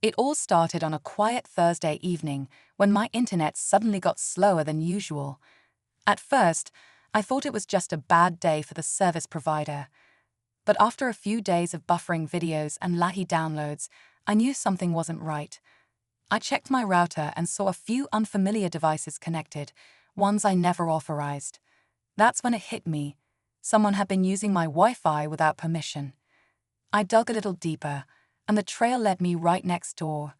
It all started on a quiet Thursday evening when my internet suddenly got slower than usual. At first, I thought it was just a bad day for the service provider. But after a few days of buffering videos and laggy downloads, I knew something wasn't right. I checked my router and saw a few unfamiliar devices connected, ones I never authorized. That's when it hit me. Someone had been using my Wi-Fi without permission. I dug a little deeper, and the trail led me right next door.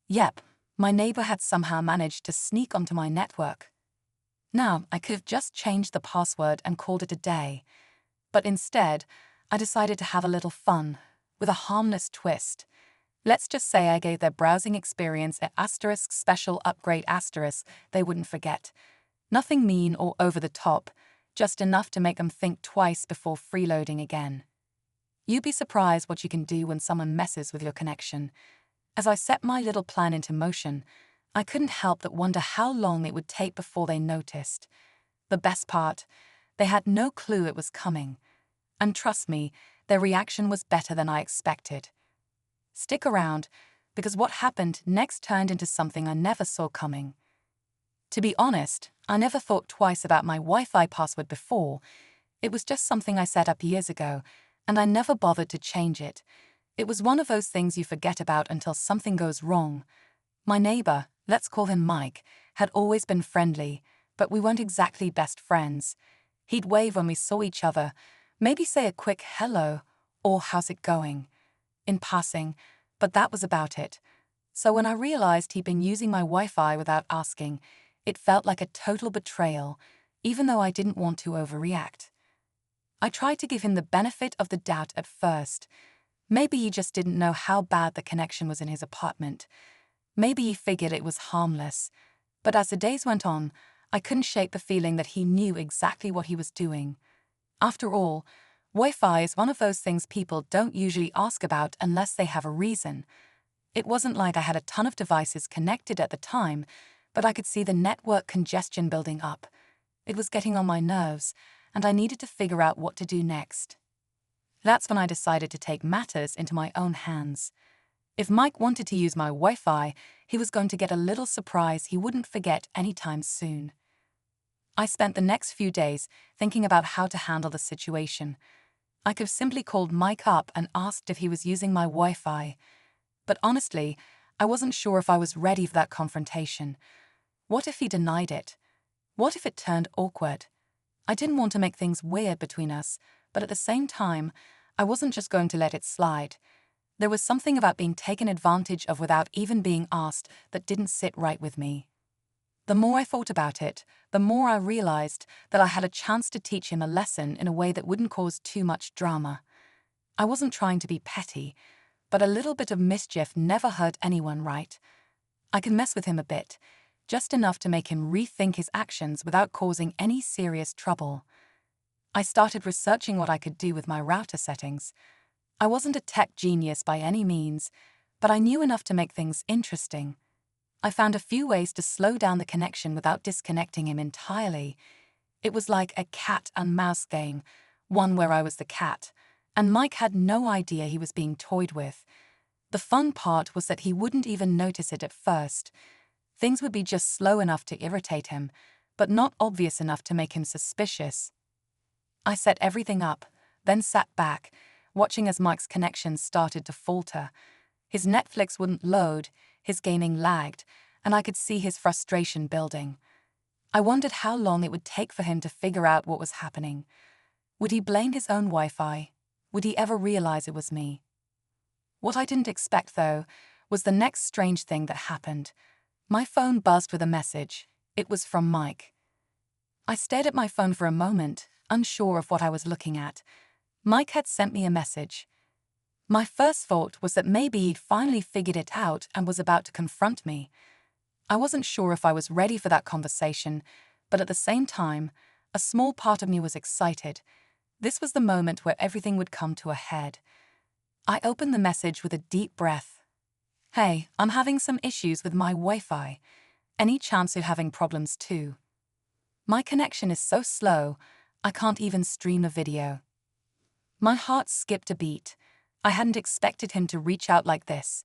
Yep, my neighbor had somehow managed to sneak onto my network. Now, I could have just changed the password and called it a day. But instead, I decided to have a little fun, with a harmless twist. Let's just say I gave their browsing experience an asterisk special upgrade asterisk they wouldn't forget. Nothing mean or over the top, just enough to make them think twice before freeloading again. You'd be surprised what you can do when someone messes with your connection. As I set my little plan into motion, I couldn't help but wonder how long it would take before they noticed. The best part, they had no clue it was coming. And trust me, their reaction was better than I expected. Stick around, because what happened next turned into something I never saw coming. To be honest, I never thought twice about my Wi-Fi password before. It was just something I set up years ago, and I never bothered to change it. It was one of those things you forget about until something goes wrong. My neighbor, let's call him Mike, had always been friendly, but we weren't exactly best friends. He'd wave when we saw each other, maybe say a quick hello, or how's it going, in passing, but that was about it. So when I realized he'd been using my Wi-Fi without asking, it felt like a total betrayal, even though I didn't want to overreact. I tried to give him the benefit of the doubt at first. Maybe he just didn't know how bad the connection was in his apartment. Maybe he figured it was harmless. But as the days went on, I couldn't shake the feeling that he knew exactly what he was doing. After all, Wi-Fi is one of those things people don't usually ask about unless they have a reason. It wasn't like I had a ton of devices connected at the time, but I could see the network congestion building up. It was getting on my nerves, and I needed to figure out what to do next. That's when I decided to take matters into my own hands. If Mike wanted to use my Wi-Fi, he was going to get a little surprise he wouldn't forget anytime soon. I spent the next few days thinking about how to handle the situation. I could have simply called Mike up and asked if he was using my Wi-Fi. But honestly, I wasn't sure if I was ready for that confrontation. What if he denied it? What if it turned awkward? I didn't want to make things weird between us, but at the same time, I wasn't just going to let it slide. There was something about being taken advantage of without even being asked that didn't sit right with me. The more I thought about it, the more I realized that I had a chance to teach him a lesson in a way that wouldn't cause too much drama. I wasn't trying to be petty, but a little bit of mischief never hurt anyone, right? I could mess with him a bit, just enough to make him rethink his actions without causing any serious trouble. I started researching what I could do with my router settings. I wasn't a tech genius by any means, but I knew enough to make things interesting. I found a few ways to slow down the connection without disconnecting him entirely. It was like a cat and mouse game, one where I was the cat, and Mike had no idea he was being toyed with. The fun part was that he wouldn't even notice it at first. Things would be just slow enough to irritate him, but not obvious enough to make him suspicious. I set everything up, then sat back, watching as Mike's connection started to falter. His Netflix wouldn't load, his gaming lagged, and I could see his frustration building. I wondered how long it would take for him to figure out what was happening. Would he blame his own Wi-Fi? Would he ever realize it was me? What I didn't expect, though, was the next strange thing that happened. My phone buzzed with a message. It was from Mike. I stared at my phone for a moment, unsure of what I was looking at. Mike had sent me a message. My first thought was that maybe he'd finally figured it out and was about to confront me. I wasn't sure if I was ready for that conversation, but at the same time, a small part of me was excited. This was the moment where everything would come to a head. I opened the message with a deep breath. "Hey, I'm having some issues with my Wi-Fi. Any chance you're having problems too? My connection is so slow, I can't even stream a video." My heart skipped a beat. I hadn't expected him to reach out like this.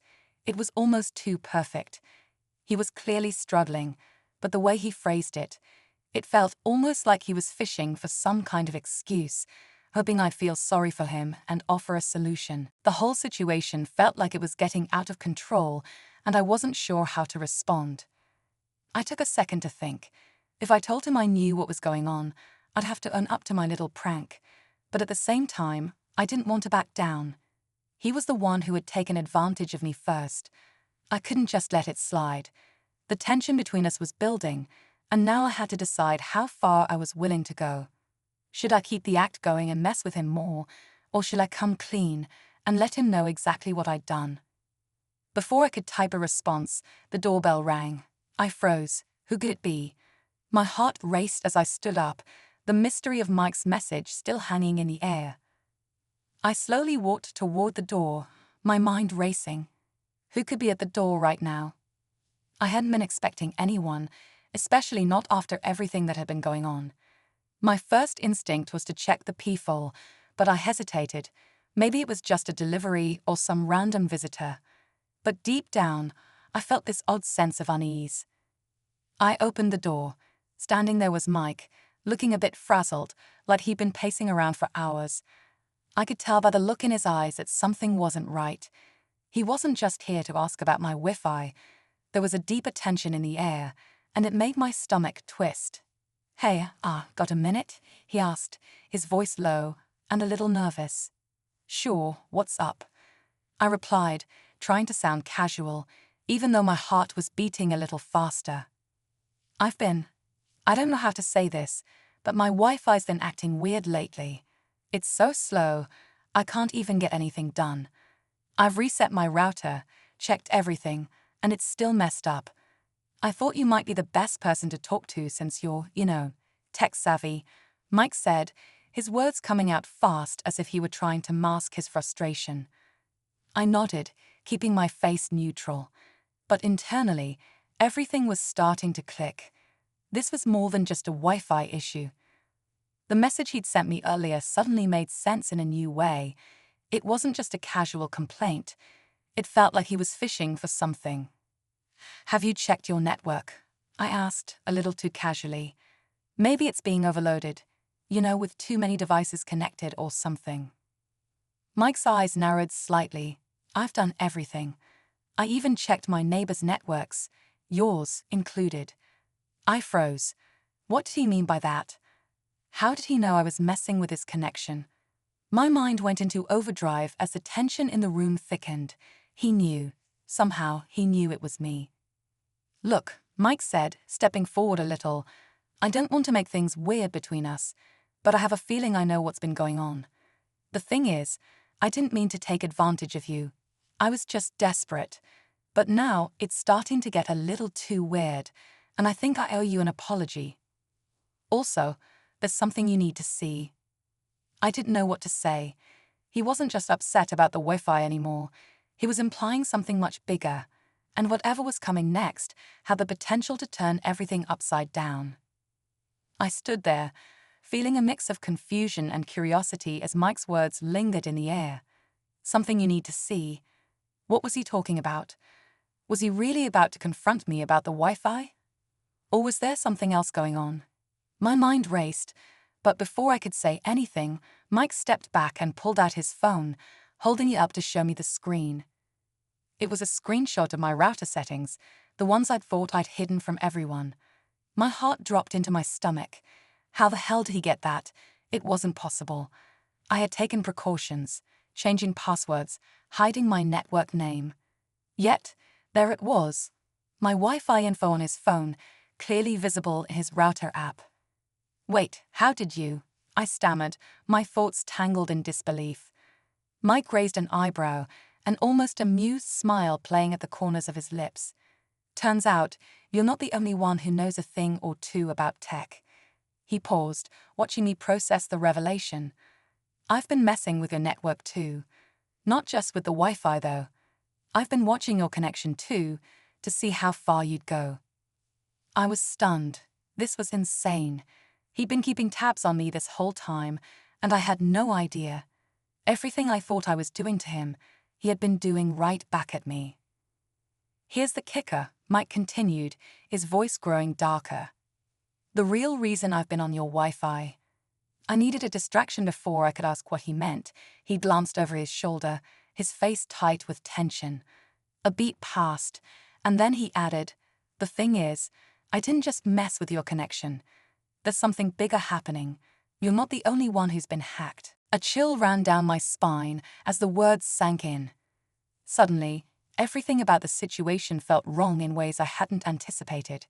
It was almost too perfect. He was clearly struggling, but the way he phrased it, it felt almost like he was fishing for some kind of excuse, hoping I'd feel sorry for him and offer a solution. The whole situation felt like it was getting out of control, and I wasn't sure how to respond. I took a second to think. If I told him I knew what was going on, I'd have to own up to my little prank. But at the same time, I didn't want to back down. He was the one who had taken advantage of me first. I couldn't just let it slide. The tension between us was building, and now I had to decide how far I was willing to go. Should I keep the act going and mess with him more, or should I come clean and let him know exactly what I'd done? Before I could type a response, the doorbell rang. I froze. Who could it be? My heart raced as I stood up, the mystery of Mike's message still hanging in the air. I slowly walked toward the door, my mind racing. Who could be at the door right now? I hadn't been expecting anyone, especially not after everything that had been going on. My first instinct was to check the peephole, but I hesitated. Maybe it was just a delivery or some random visitor. But deep down, I felt this odd sense of unease. I opened the door. Standing there was Mike, looking a bit frazzled, like he'd been pacing around for hours. I could tell by the look in his eyes that something wasn't right. He wasn't just here to ask about my Wi-Fi. There was a deeper tension in the air, and it made my stomach twist. "Hey, got a minute?" he asked, his voice low and a little nervous. "Sure, what's up?" I replied, trying to sound casual, even though my heart was beating a little faster. I don't know how to say this, but my Wi-Fi's been acting weird lately. It's so slow, I can't even get anything done. I've reset my router, checked everything, and it's still messed up. I thought you might be the best person to talk to since you're, tech-savvy, Mike said, his words coming out fast as if he were trying to mask his frustration. I nodded, keeping my face neutral. But internally, everything was starting to click. This was more than just a Wi-Fi issue. The message he'd sent me earlier suddenly made sense in a new way. It wasn't just a casual complaint. It felt like he was fishing for something. "Have you checked your network?" I asked, a little too casually. "Maybe it's being overloaded, with too many devices connected or something." Mike's eyes narrowed slightly. "I've done everything. I even checked my neighbor's networks, yours included." I froze. What did he mean by that? How did he know I was messing with his connection? My mind went into overdrive as the tension in the room thickened. He knew. Somehow, he knew it was me. "Look," Mike said, stepping forward a little, "I don't want to make things weird between us, but I have a feeling I know what's been going on. The thing is, I didn't mean to take advantage of you. I was just desperate. But now it's starting to get a little too weird, and I think I owe you an apology. Also, there's something you need to see." I didn't know what to say. He wasn't just upset about the Wi-Fi anymore. He was implying something much bigger, and whatever was coming next had the potential to turn everything upside down. I stood there, feeling a mix of confusion and curiosity as Mike's words lingered in the air. Something you need to see. What was he talking about? Was he really about to confront me about the Wi-Fi? Or was there something else going on? My mind raced, but before I could say anything, Mike stepped back and pulled out his phone, holding it up to show me the screen. It was a screenshot of my router settings, the ones I'd thought I'd hidden from everyone. My heart dropped into my stomach. How the hell did he get that? It wasn't possible. I had taken precautions, changing passwords, hiding my network name. Yet, there it was. My Wi-Fi info on his phone, clearly visible in his router app. "Wait, how did you?" I stammered, my thoughts tangled in disbelief. Mike raised an eyebrow, an almost amused smile playing at the corners of his lips. "Turns out, you're not the only one who knows a thing or two about tech." He paused, watching me process the revelation. "I've been messing with your network too. Not just with the Wi-Fi though. I've been watching your connection too, to see how far you'd go." I was stunned. This was insane. He'd been keeping tabs on me this whole time, and I had no idea. Everything I thought I was doing to him, he had been doing right back at me. Here's the kicker, Mike continued, his voice growing darker. The real reason I've been on your Wi-Fi. I needed a distraction before I could ask what he meant. He glanced over his shoulder, his face tight with tension. A beat passed, and then he added, "The thing is, I didn't just mess with your connection. There's something bigger happening. You're not the only one who's been hacked." A chill ran down my spine as the words sank in. Suddenly, everything about the situation felt wrong in ways I hadn't anticipated.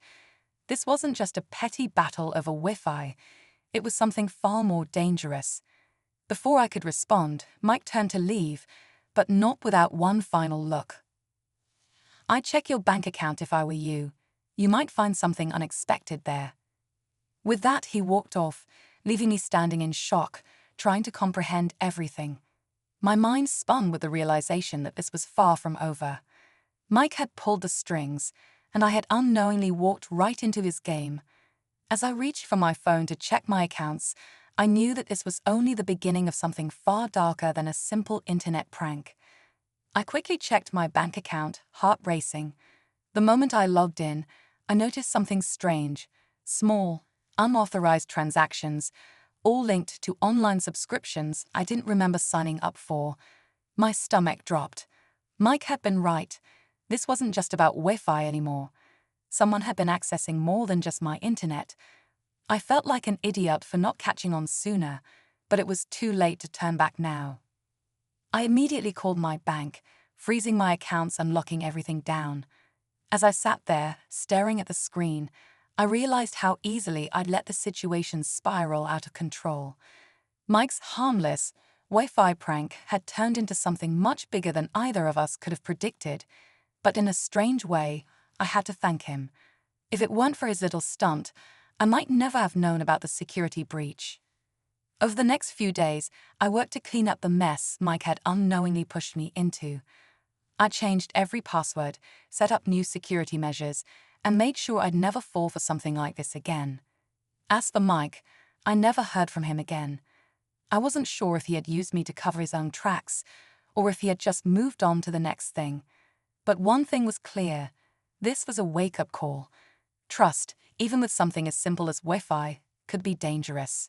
This wasn't just a petty battle over Wi-Fi. It was something far more dangerous. Before I could respond, Mike turned to leave, but not without one final look. "I'd check your bank account if I were you. You might find something unexpected there." With that, he walked off, leaving me standing in shock, trying to comprehend everything. My mind spun with the realization that this was far from over. Mike had pulled the strings, and I had unknowingly walked right into his game. As I reached for my phone to check my accounts, I knew that this was only the beginning of something far darker than a simple internet prank. I quickly checked my bank account, heart racing. The moment I logged in, I noticed something strange. Small, unauthorized transactions, all linked to online subscriptions I didn't remember signing up for. My stomach dropped. Mike had been right. This wasn't just about Wi-Fi anymore. Someone had been accessing more than just my internet. I felt like an idiot for not catching on sooner, but it was too late to turn back now. I immediately called my bank, freezing my accounts and locking everything down. As I sat there, staring at the screen, I realized how easily I'd let the situation spiral out of control. Mike's harmless Wi-Fi prank had turned into something much bigger than either of us could have predicted, but in a strange way, I had to thank him. If it weren't for his little stunt, I might never have known about the security breach. Over the next few days, I worked to clean up the mess Mike had unknowingly pushed me into. I changed every password, set up new security measures, and made sure I'd never fall for something like this again. As for Mike, I never heard from him again. I wasn't sure if he had used me to cover his own tracks, or if he had just moved on to the next thing. But one thing was clear. This was a wake-up call. Trust, even with something as simple as Wi-Fi, could be dangerous.